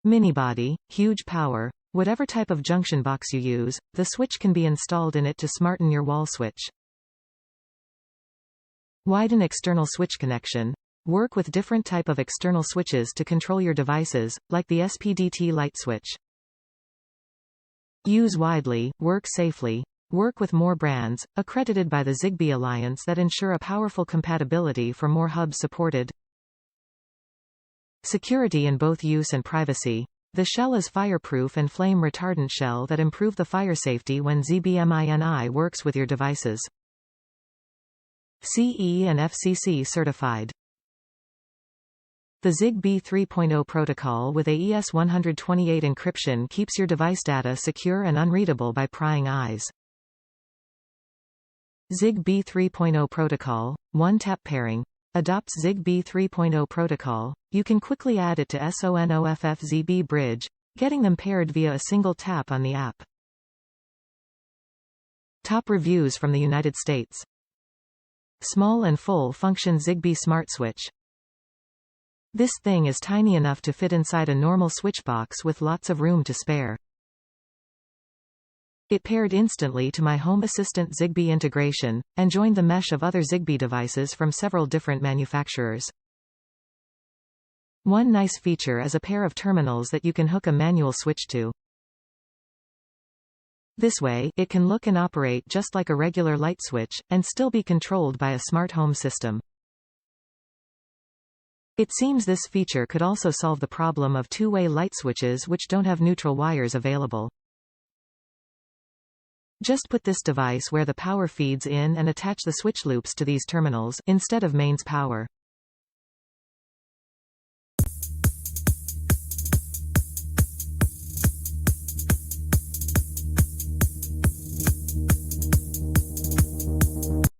Minibody, huge power. Whatever type of junction box you use, the switch can be installed in it to smarten your wall switch. Widen External Switch Connection. Work with different type of external switches to control your devices, like the SPDT light switch. Use widely, work safely. Work with more brands, accredited by the Zigbee Alliance that ensure a powerful compatibility for more hubs supported. Security in both use and privacy. The shell is fireproof and flame-retardant shell that improve the fire safety when ZBMINI works with your devices. CE and FCC certified. The Zigbee 3.0 protocol with AES 128 encryption keeps your device data secure and unreadable by prying eyes. Zigbee 3.0 protocol, one-tap pairing. Adopts Zigbee 3.0 protocol. You can quickly add it to SONOFF ZBBridge, getting them paired via a single tap on the app. Top reviews from the United States. Small and full-function Zigbee Smart Switch. This thing is tiny enough to fit inside a normal switch box with lots of room to spare. It paired instantly to my Home Assistant Zigbee integration, and joined the mesh of other Zigbee devices from several different manufacturers. One nice feature is a pair of terminals that you can hook a manual switch to. This way, it can look and operate just like a regular light switch, and still be controlled by a smart home system. It seems this feature could also solve the problem of two-way light switches which don't have neutral wires available. Just put this device where the power feeds in and attach the switch loops to these terminals, instead of mains power.